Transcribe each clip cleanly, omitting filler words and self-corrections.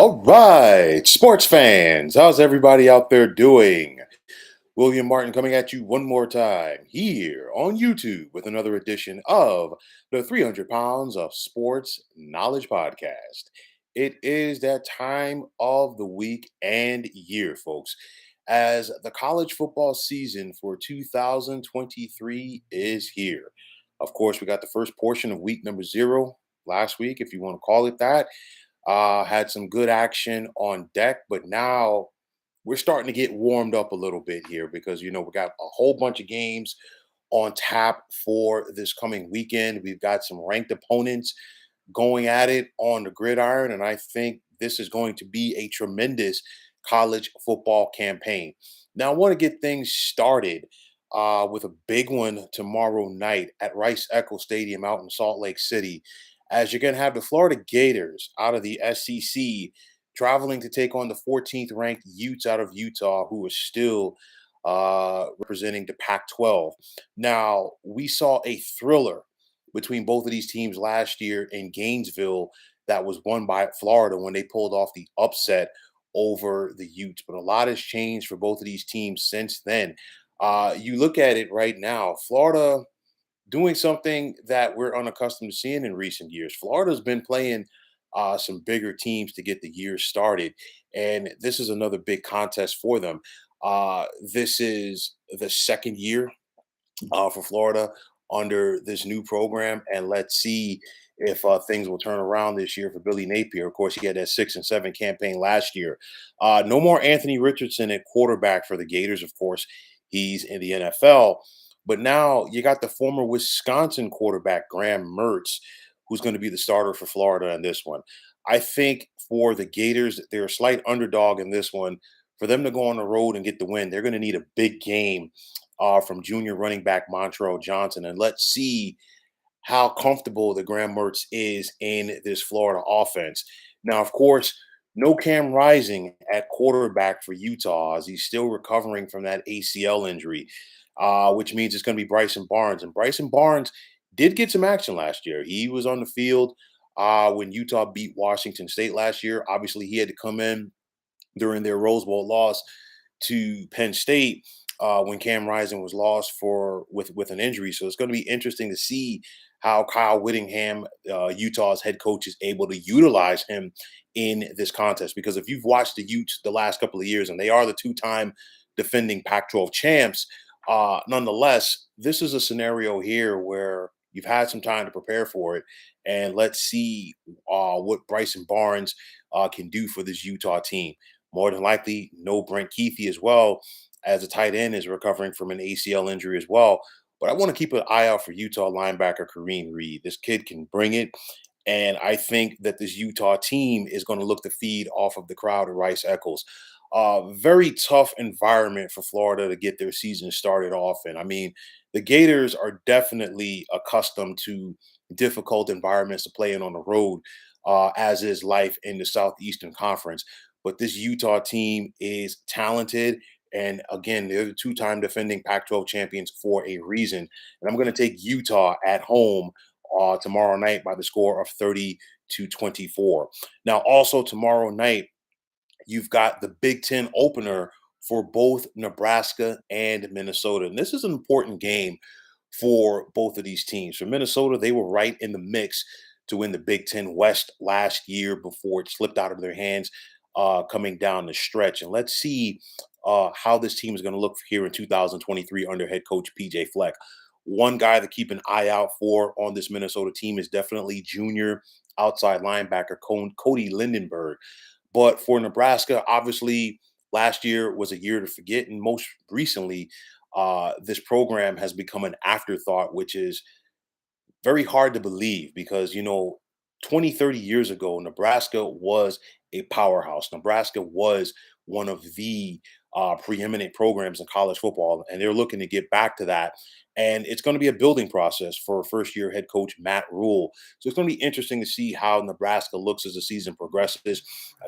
All right, sports fans, how's everybody out there doing? William Martin coming at you one more time here on YouTube with another edition of the 300 Pounds of Sports Knowledge Podcast. It is that time of the week and year, folks, as the college football season for 2023 is here. Of course, we got the first portion of week number 0 last week, if you want to call it that. Had some good action on deck, but now we're starting to get warmed up a little bit here because we got a whole bunch of games on tap for this coming weekend. We've got some ranked opponents going at it on the gridiron, and I think this is going to be a tremendous college football campaign. Now, I want to get things started with a big one tomorrow night at Rice Eccles Stadium out in Salt Lake City, as you're going to have the Florida Gators out of the SEC traveling to take on the 14th ranked Utes out of Utah, who are still representing the Pac 12. Now, we saw a thriller between both of these teams last year in Gainesville that was won by Florida when they pulled off the upset over the Utes. But a lot has changed for both of these teams since then. You look at it right now, Florida doing something that we're unaccustomed to seeing in recent years. Florida's been playing some bigger teams to get the year started, and this is another big contest for them. This is the second year for Florida under this new program, and let's see if things will turn around this year for Billy Napier. Of course, he had that 6-7 campaign last year. No more Anthony Richardson at quarterback for the Gators. Of course, he's in the NFL. But now you got the former Wisconsin quarterback, Graham Mertz, who's going to be the starter for Florida in this one. I think for the Gators, they're a slight underdog in this one. For them to go on the road and get the win, they're going to need a big game from junior running back Montrell Johnson. And let's see how comfortable the Graham Mertz is in this Florida offense. Now, of course, no Cam Rising at quarterback for Utah as he's still recovering from that ACL injury, which means it's going to be Bryson Barnes. And Bryson Barnes did get some action last year. He was on the field when Utah beat Washington State last year. Obviously, he had to come in during their Rose Bowl loss to Penn State when Cam Rising was lost with an injury. So it's going to be interesting to see how Kyle Whittingham, Utah's head coach, is able to utilize him in this contest. Because if you've watched the Utes the last couple of years, and they are the two-time defending Pac-12 champs, nonetheless, this is a scenario here where you've had some time to prepare for it, and let's see what Bryson Barnes can do for this Utah team. More than likely, no Brent Keithy as well, as a tight end is recovering from an ACL injury as well. But I want to keep an eye out for Utah linebacker Kareem Reed. This kid can bring it. And I think that this Utah team is going to look to feed off of the crowd at Rice Eccles. Very tough environment for Florida to get their season started off in. I mean, the Gators are definitely accustomed to difficult environments to play in on the road, as is life in the Southeastern Conference. But this Utah team is talented. And again, they're the two-time defending Pac-12 champions for a reason. And I'm going to take Utah at home tomorrow night by the score of 30-24. Now, also tomorrow night, you've got the Big Ten opener for both Nebraska and Minnesota. And this is an important game for both of these teams. For Minnesota, they were right in the mix to win the Big Ten West last year before it slipped out of their hands coming down the stretch. And let's see how this team is going to look here in 2023 under head coach PJ Fleck. One guy to keep an eye out for on this Minnesota team is definitely junior outside linebacker Cody Lindenberg. But for Nebraska, obviously, last year was a year to forget. And most recently, this program has become an afterthought, which is very hard to believe because, 20, 30 years ago, Nebraska was a powerhouse. Nebraska was one of the preeminent programs in college football, and they're looking to get back to that. And it's going to be a building process for first-year head coach Matt Rule. So it's going to be interesting to see how Nebraska looks as the season progresses.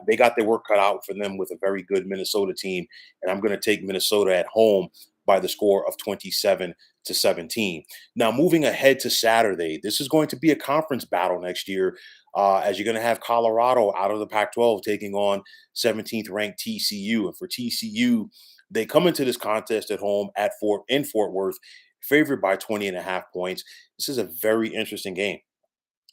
They got their work cut out for them with a very good Minnesota team, and I'm going to take Minnesota at home by the score of 27-17. Now, moving ahead to Saturday, this is going to be a conference battle next year as you're going to have Colorado out of the Pac-12 taking on 17th ranked TCU. And for TCU, they come into this contest at home at Fort Worth, favored by 20 and a half points. This is a very interesting game.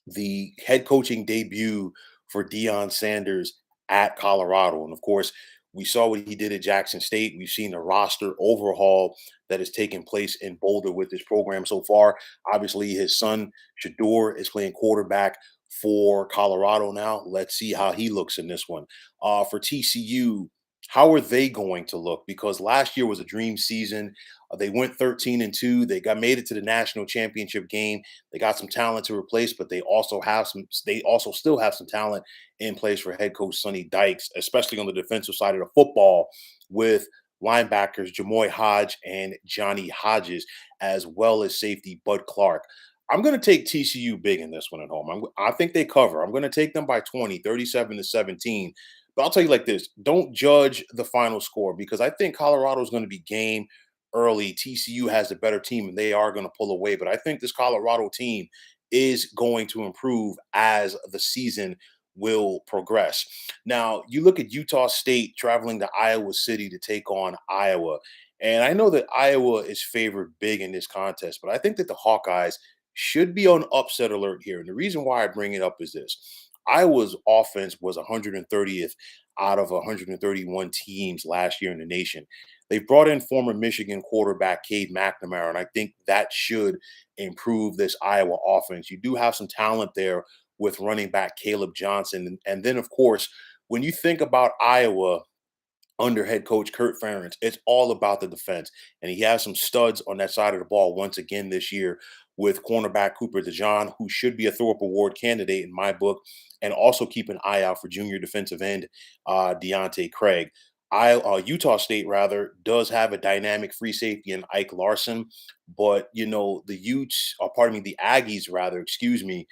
The head coaching debut for Deion Sanders at Colorado. And of course, we saw what he did at Jackson State. We've seen the roster overhaul that has taken place in Boulder with this program so far. Obviously, his son, Shador, is playing quarterback for Colorado now. Let's see how he looks in this one. For TCU, how are they going to look? Because last year was a dream season. They went 13-2. They got made it to the national championship game. They got some talent to replace, but they also have some. They also still have some talent in place for head coach Sonny Dykes, especially on the defensive side of the football, with linebackers Jamoy Hodge and Johnny Hodges, as well as safety Bud Clark. I'm going to take TCU big in this one at home. I think they cover. I'm going to take them by 20, 37-17. But I'll tell you like this: don't judge the final score because I think Colorado is going to be game early. TCU has the better team and they are going to pull away. But I think this Colorado team is going to improve as the season will progress. Now, you look at Utah State traveling to Iowa City to take on Iowa. And I know that Iowa is favored big in this contest, but I think that the Hawkeyes should be on upset alert here. And the reason why I bring it up is this: Iowa's offense was 130th out of 131 teams last year in the nation. They brought in former Michigan quarterback Cade McNamara, and I think that should improve this Iowa offense. You do have some talent there with running back Caleb Johnson. And then, of course, when you think about Iowa, under head coach Kurt Ferentz. It's all about the defense. And he has some studs on that side of the ball once again this year with cornerback Cooper DeJean, who should be a Thorpe Award candidate in my book. And also keep an eye out for junior defensive end Deontay Craig. Utah State rather does have a dynamic free safety in Ike Larson, but the Utes, or pardon me, the Aggies rather, excuse me,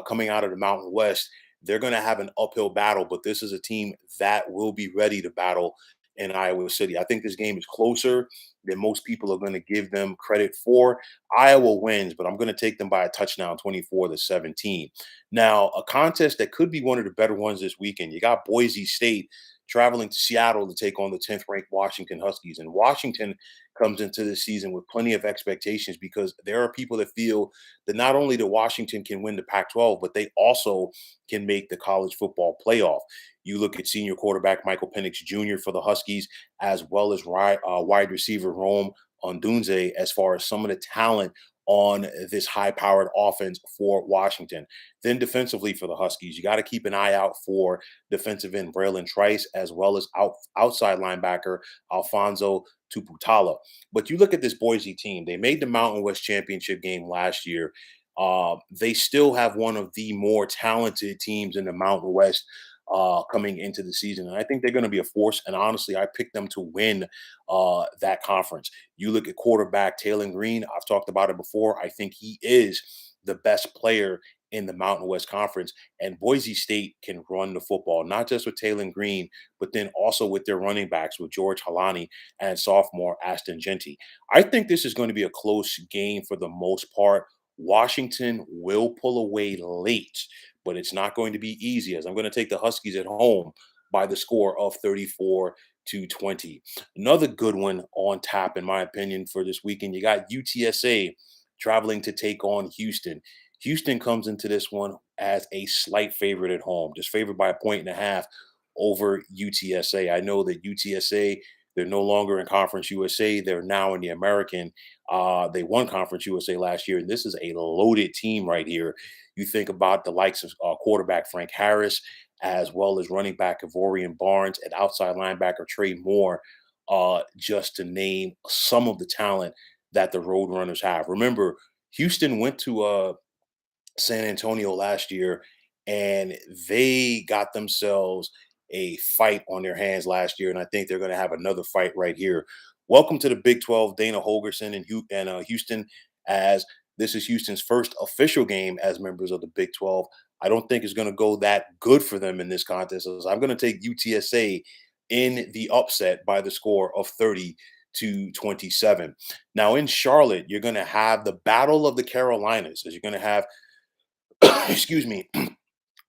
coming out of the Mountain West, they're going to have an uphill battle, but this is a team that will be ready to battle in Iowa City. I think this game is closer than most people are going to give them credit for. Iowa wins, but I'm going to take them by a touchdown, 24-17. Now, a contest that could be one of the better ones this weekend. You got Boise State traveling to Seattle to take on the 10th ranked Washington Huskies. And Washington comes into this season with plenty of expectations because there are people that feel that not only the Washington can win the Pac-12, but they also can make the college football playoff. You look at senior quarterback Michael Penix Jr. for the Huskies, as well as wide receiver Rome Ondunze, as far as some of the talent on this high-powered offense for Washington. Then defensively for the Huskies, you got to keep an eye out for defensive end Braylon Trice, as well as outside linebacker Alfonso Tuputala. But you look at this Boise team; they made the Mountain West Championship game last year. They still have one of the more talented teams in the Mountain West coming into the season. And I think they're going to be a force. And honestly, I picked them to win that conference. You look at quarterback Taylor Green. I've talked about it before. I think he is the best player in the Mountain West Conference. And Boise State can run the football, not just with Taylor Green, but then also with their running backs with George Halani and sophomore Aston Genty. I think this is going to be a close game for the most part. Washington will pull away late, but it's not going to be easy, as I'm going to take the Huskies at home by the score of 34-20. Another good one on tap, in my opinion, for this weekend. You got UTSA traveling to take on Houston. Houston comes into this one as a slight favorite at home, just favored by a point and a half over UTSA. I know that UTSA, they're no longer in Conference USA. They're now in the American. They won Conference USA last year, and this is a loaded team right here. You think about the likes of quarterback Frank Harris, as well as running back Ivorian Barnes and outside linebacker Trey Moore, just to name some of the talent that the Roadrunners have. Remember, Houston went to San Antonio last year, and they got themselves a fight on their hands last year, and I think they're going to have another fight right here. Welcome to the Big 12, Dana Holgerson and Houston, as this is Houston's first official game as members of the Big 12. I don't think it's going to go that good for them in this contest. So I'm going to take UTSA in the upset by the score of 30-27. Now in Charlotte, you're going to have the Battle of the Carolinas, as you're going to have excuse me,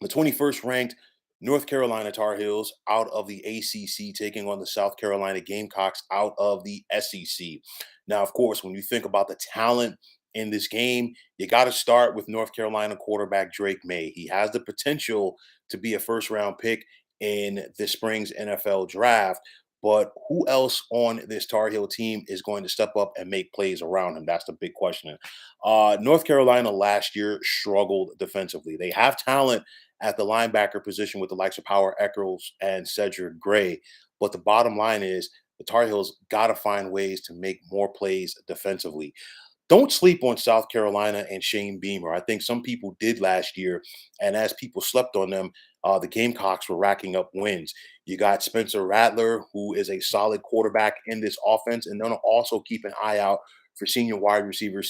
The 21st ranked North Carolina Tar Heels out of the ACC taking on the South Carolina Gamecocks out of the SEC. Now, of course, when you think about the talent in this game, you got to start with North Carolina quarterback Drake May. He has the potential to be a first round pick in this spring's NFL draft. But who else on this Tar Heel team is going to step up and make plays around him? That's the big question. North Carolina last year struggled defensively. They have talent at the linebacker position with the likes of Power Eccles and Cedric Gray. But the bottom line is the Tar Heels got to find ways to make more plays defensively. Don't sleep on South Carolina and Shane Beamer. I think some people did last year, and as people slept on them, the Gamecocks were racking up wins. You got Spencer Rattler, who is a solid quarterback in this offense, and then also keep an eye out for senior wide receiver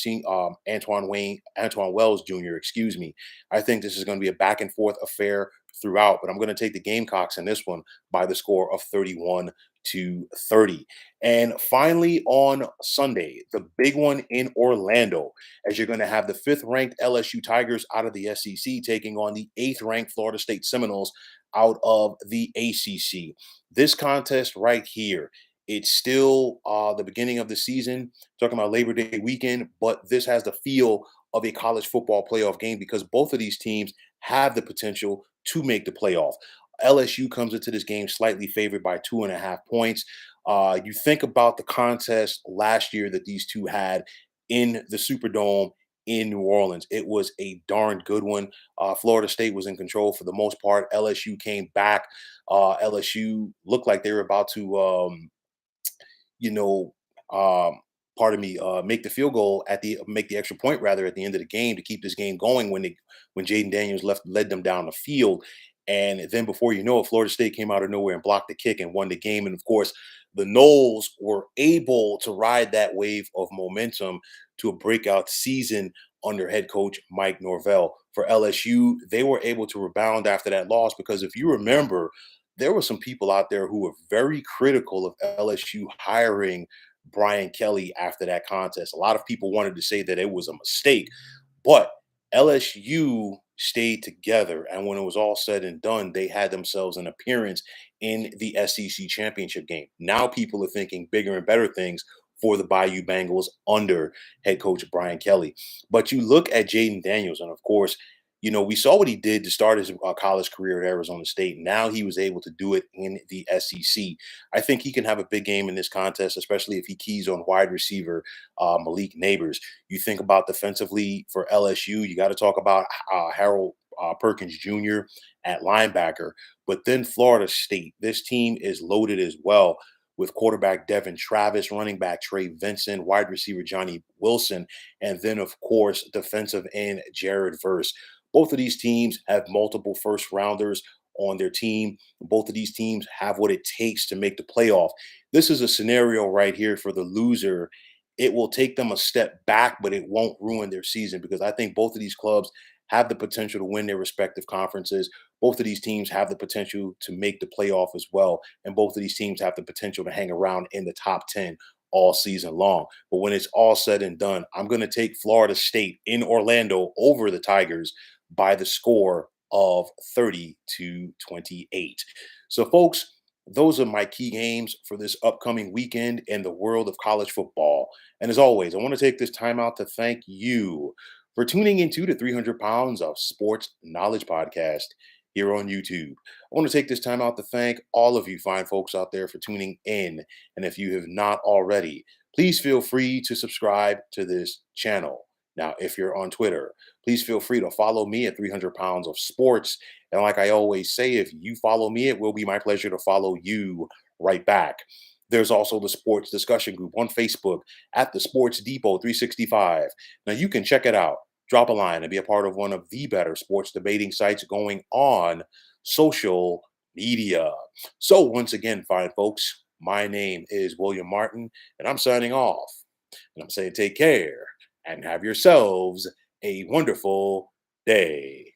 Antoine Wells Jr. Excuse me. I think this is going to be a back and forth affair throughout, but I'm going to take the Gamecocks in this one by the score of 31-30. And finally, on Sunday, the big one in Orlando, as you're going to have the fifth ranked LSU Tigers out of the SEC taking on the eighth ranked Florida State Seminoles out of the ACC. This contest right here, it's still the beginning of the season, talking about Labor Day weekend, but this has the feel of a college football playoff game because both of these teams have the potential to make the playoff. LSU comes into this game slightly favored by 2.5 points. You think about the contest last year that these two had in the Superdome in New Orleans. It was a darn good one. Florida State was in control for the most part. LSU came back. LSU looked like they were about to you know, um, pardon me, make the field goal make the extra point rather at the end of the game to keep this game going when Jaden Daniels led them down the field. And then before you know it, Florida State came out of nowhere and blocked the kick and won the game. And of course, the Noles were able to ride that wave of momentum to a breakout season under head coach Mike Norvell. For LSU, they were able to rebound after that loss because if you remember, there were some people out there who were very critical of LSU hiring Brian Kelly after that contest. A lot of people wanted to say that it was a mistake, but LSU stayed together. And when it was all said and done, they had themselves an appearance in the SEC championship game. Now people are thinking bigger and better things for the Bayou Bengals under head coach Brian Kelly. But you look at Jaden Daniels, and of course, we saw what he did to start his college career at Arizona State. Now he was able to do it in the SEC. I think he can have a big game in this contest, especially if he keys on wide receiver Malik Neighbors. You think about defensively for LSU, you got to talk about Harold Perkins Jr. at linebacker. But then Florida State, this team is loaded as well with quarterback Devin Travis, running back Trey Vincent, wide receiver Johnny Wilson, and then, of course, defensive end Jared Verse. Both of these teams have multiple first rounders on their team. Both of these teams have what it takes to make the playoff. This is a scenario right here for the loser. It will take them a step back, but it won't ruin their season because I think both of these clubs have the potential to win their respective conferences. Both of these teams have the potential to make the playoff as well. And both of these teams have the potential to hang around in the top 10 all season long. But when it's all said and done, I'm going to take Florida State in Orlando over the Tigers by the score of 30-28. So, folks, those are my key games for this upcoming weekend in the world of college football. And as always, I want to take this time out to thank you for tuning into the 300 Pounds of Sports Knowledge podcast here on YouTube. I want to take this time out to thank all of you fine folks out there for tuning in. And if you have not already, please feel free to subscribe to this channel. Now, if you're on Twitter, please feel free to follow me at 300 Pounds of Sports. And like I always say, if you follow me, it will be my pleasure to follow you right back. There's also the sports discussion group on Facebook at the Sports Depot 365. Now, you can check it out. Drop a line and be a part of one of the better sports debating sites going on social media. So, once again, fine folks, my name is William Martin, and I'm signing off. And I'm saying take care and have yourselves a wonderful day.